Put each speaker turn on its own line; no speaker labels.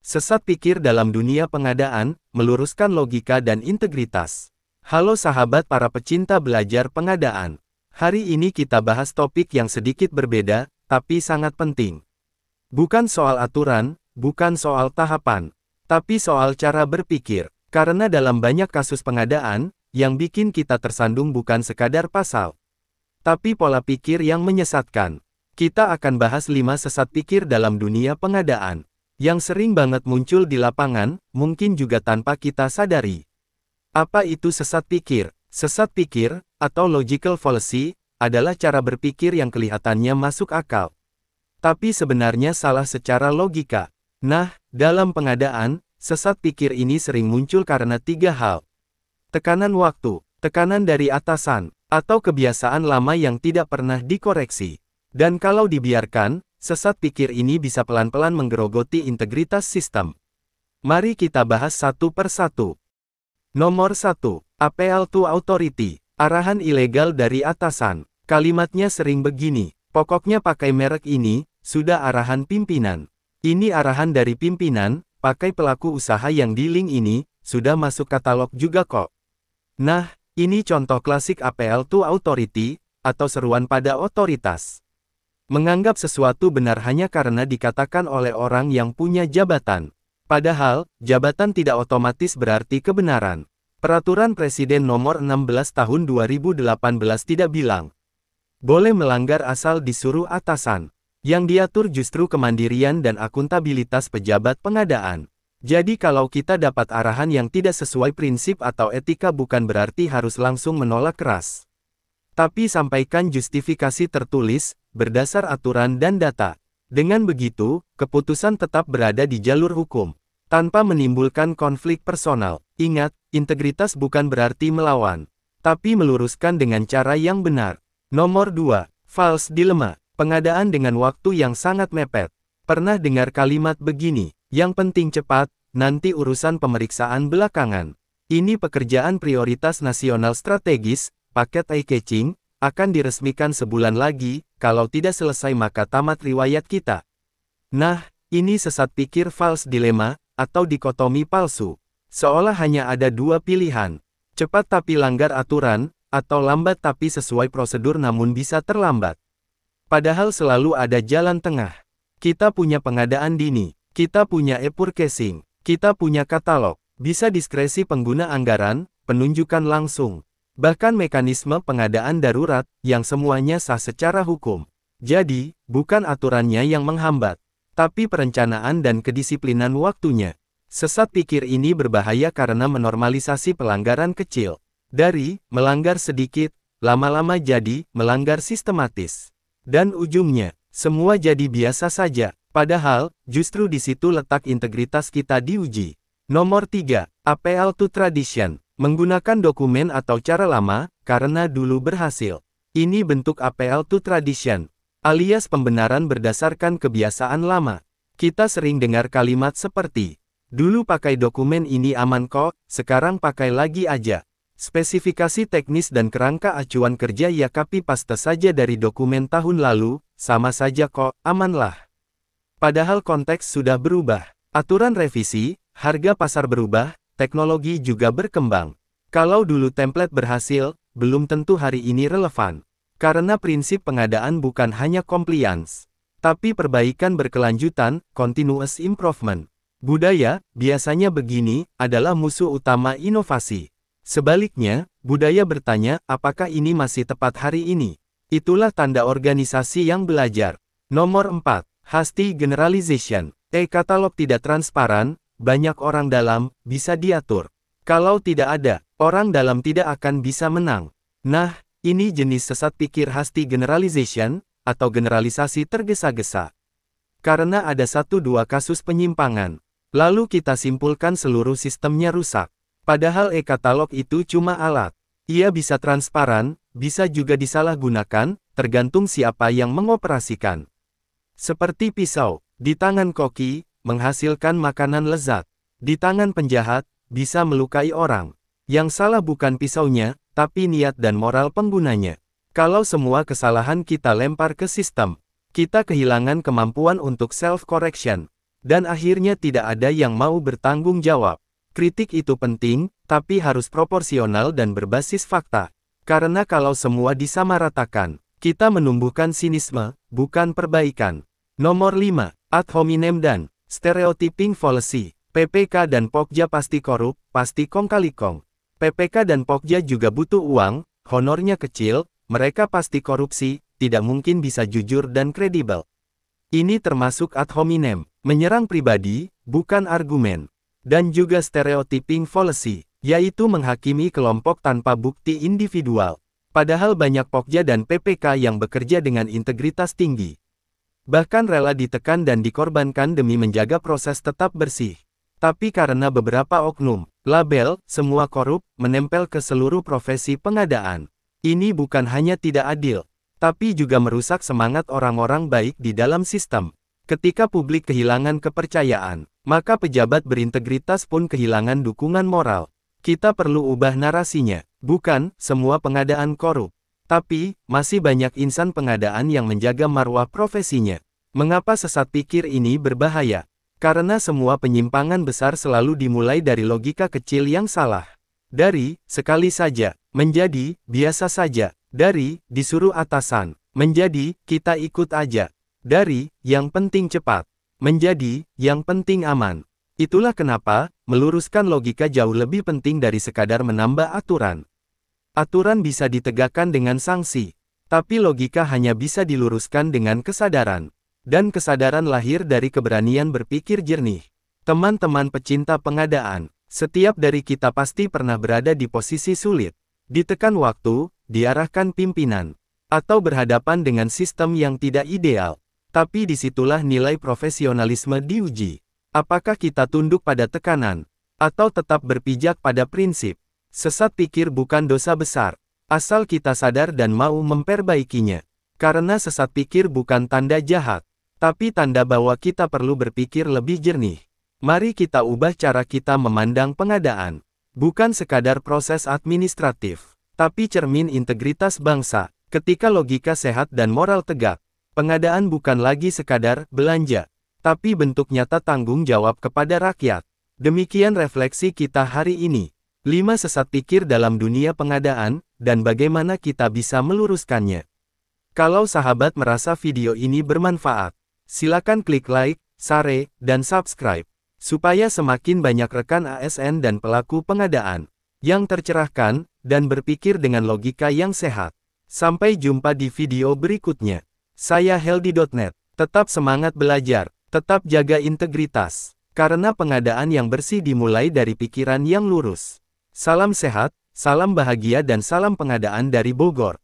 Sesat pikir dalam dunia pengadaan, meluruskan logika dan integritas. Halo sahabat para pecinta belajar pengadaan. Hari ini kita bahas topik yang sedikit berbeda, tapi sangat penting. Bukan soal aturan, bukan soal tahapan, tapi soal cara berpikir. Karena dalam banyak kasus pengadaan, yang bikin kita tersandung bukan sekadar pasal, tapi pola pikir yang menyesatkan. Kita akan bahas 5 sesat pikir dalam dunia pengadaan, yang sering banget muncul di lapangan, mungkin juga tanpa kita sadari. Apa itu sesat pikir? Sesat pikir, atau logical fallacy, adalah cara berpikir yang kelihatannya masuk akal, tapi sebenarnya salah secara logika. Nah, dalam pengadaan, sesat pikir ini sering muncul karena 3 hal. Tekanan waktu, tekanan dari atasan, atau kebiasaan lama yang tidak pernah dikoreksi. Dan kalau dibiarkan, sesat pikir ini bisa pelan-pelan menggerogoti integritas sistem. Mari kita bahas satu persatu. Nomor 1. Appeal to authority. Arahan ilegal dari atasan. Kalimatnya sering begini, pokoknya pakai merek ini, sudah arahan pimpinan. Ini arahan dari pimpinan, pakai pelaku usaha yang di link ini, sudah masuk katalog juga kok. Nah, ini contoh klasik appeal to authority, atau seruan pada otoritas. Menganggap sesuatu benar hanya karena dikatakan oleh orang yang punya jabatan. Padahal, jabatan tidak otomatis berarti kebenaran. Peraturan Presiden Nomor 16 Tahun 2018 tidak bilang boleh melanggar asal disuruh atasan. Yang diatur justru kemandirian dan akuntabilitas pejabat pengadaan. Jadi kalau kita dapat arahan yang tidak sesuai prinsip atau etika bukan berarti harus langsung menolak keras. Tapi sampaikan justifikasi tertulis, berdasar aturan dan data. Dengan begitu, keputusan tetap berada di jalur hukum, tanpa menimbulkan konflik personal. Ingat, integritas bukan berarti melawan, tapi meluruskan dengan cara yang benar. Nomor 2. False dilemma. Pengadaan dengan waktu yang sangat mepet. Pernah dengar kalimat begini, yang penting cepat, nanti urusan pemeriksaan belakangan. Ini pekerjaan prioritas nasional strategis, paket eye-catching, akan diresmikan sebulan lagi, kalau tidak selesai maka tamat riwayat kita. Nah, ini sesat pikir false dilemma, atau dikotomi palsu. Seolah hanya ada 2 pilihan, cepat tapi langgar aturan, atau lambat tapi sesuai prosedur namun bisa terlambat. Padahal selalu ada jalan tengah. Kita punya pengadaan dini, kita punya e-purchasing, kita punya katalog, bisa diskresi pengguna anggaran, penunjukan langsung, bahkan mekanisme pengadaan darurat, yang semuanya sah secara hukum. Jadi, bukan aturannya yang menghambat, tapi perencanaan dan kedisiplinan waktunya. Sesat pikir ini berbahaya karena menormalisasi pelanggaran kecil. Dari melanggar sedikit, lama-lama jadi melanggar sistematis. Dan ujungnya, semua jadi biasa saja. Padahal, justru di situ letak integritas kita diuji. Nomor 3. Appeal to tradition. Menggunakan dokumen atau cara lama, karena dulu berhasil. Ini bentuk appeal to tradition, alias pembenaran berdasarkan kebiasaan lama. Kita sering dengar kalimat seperti, dulu pakai dokumen ini aman kok, sekarang pakai lagi aja. Spesifikasi teknis dan kerangka acuan kerja ya copy paste saja dari dokumen tahun lalu, sama saja kok, amanlah. Padahal konteks sudah berubah. Aturan revisi, harga pasar berubah, teknologi juga berkembang. Kalau dulu template berhasil, belum tentu hari ini relevan. Karena prinsip pengadaan bukan hanya compliance, tapi perbaikan berkelanjutan, continuous improvement. Budaya, biasanya begini, adalah musuh utama inovasi. Sebaliknya, budaya bertanya, apakah ini masih tepat hari ini? Itulah tanda organisasi yang belajar. Nomor 4. Hasty generalization. E-katalog tidak transparan, banyak orang dalam, bisa diatur. Kalau tidak ada, orang dalam tidak akan bisa menang. Nah, ini jenis sesat pikir hasty generalization, atau generalisasi tergesa-gesa. Karena ada 1-2 kasus penyimpangan, lalu kita simpulkan seluruh sistemnya rusak. Padahal e-katalog itu cuma alat. Ia bisa transparan, bisa juga disalahgunakan, tergantung siapa yang mengoperasikan. Seperti pisau, di tangan koki, menghasilkan makanan lezat. Di tangan penjahat, bisa melukai orang. Yang salah bukan pisaunya, tapi niat dan moral penggunanya. Kalau semua kesalahan kita lempar ke sistem, kita kehilangan kemampuan untuk self-correction. Dan akhirnya tidak ada yang mau bertanggung jawab. Kritik itu penting, tapi harus proporsional dan berbasis fakta. Karena kalau semua disamaratakan, kita menumbuhkan sinisme, bukan perbaikan. Nomor 5. Ad hominem dan stereotyping fallacy. PPK dan Pokja pasti korup, pasti kong kali kong. PPK dan Pokja juga butuh uang, honornya kecil, mereka pasti korupsi, tidak mungkin bisa jujur dan kredibel. Ini termasuk ad hominem, menyerang pribadi, bukan argumen. Dan juga stereotyping fallacy, yaitu menghakimi kelompok tanpa bukti individual. Padahal banyak Pokja dan PPK yang bekerja dengan integritas tinggi. Bahkan rela ditekan dan dikorbankan demi menjaga proses tetap bersih. Tapi karena beberapa oknum, label, semua korup, menempel ke seluruh profesi pengadaan. Ini bukan hanya tidak adil, tapi juga merusak semangat orang-orang baik di dalam sistem. Ketika publik kehilangan kepercayaan, maka pejabat berintegritas pun kehilangan dukungan moral. Kita perlu ubah narasinya, bukan semua pengadaan korup. Tapi, masih banyak insan pengadaan yang menjaga marwah profesinya. Mengapa sesat pikir ini berbahaya? Karena semua penyimpangan besar selalu dimulai dari logika kecil yang salah. Dari, sekali saja, menjadi, biasa saja. Dari, disuruh atasan, menjadi, kita ikut aja. Dari, yang penting cepat, menjadi, yang penting aman. Itulah kenapa, meluruskan logika jauh lebih penting dari sekadar menambah aturan. Aturan bisa ditegakkan dengan sanksi, tapi logika hanya bisa diluruskan dengan kesadaran. Dan kesadaran lahir dari keberanian berpikir jernih. Teman-teman pecinta pengadaan, setiap dari kita pasti pernah berada di posisi sulit. Ditekan waktu, diarahkan pimpinan, atau berhadapan dengan sistem yang tidak ideal. Tapi disitulah nilai profesionalisme diuji. Apakah kita tunduk pada tekanan, atau tetap berpijak pada prinsip? Sesat pikir bukan dosa besar, asal kita sadar dan mau memperbaikinya. Karena sesat pikir bukan tanda jahat, tapi tanda bahwa kita perlu berpikir lebih jernih. Mari kita ubah cara kita memandang pengadaan. Bukan sekadar proses administratif, tapi cermin integritas bangsa. Ketika logika sehat dan moral tegak, pengadaan bukan lagi sekadar belanja, tapi bentuk nyata tanggung jawab kepada rakyat. Demikian refleksi kita hari ini. 5 sesat pikir dalam dunia pengadaan, dan bagaimana kita bisa meluruskannya. Kalau sahabat merasa video ini bermanfaat, silakan klik like, share, dan subscribe, supaya semakin banyak rekan ASN dan pelaku pengadaan yang tercerahkan dan berpikir dengan logika yang sehat. Sampai jumpa di video berikutnya. Saya Heldi.net. Tetap semangat belajar, tetap jaga integritas, karena pengadaan yang bersih dimulai dari pikiran yang lurus. Salam sehat, salam bahagia dan salam pengadaan dari Bogor.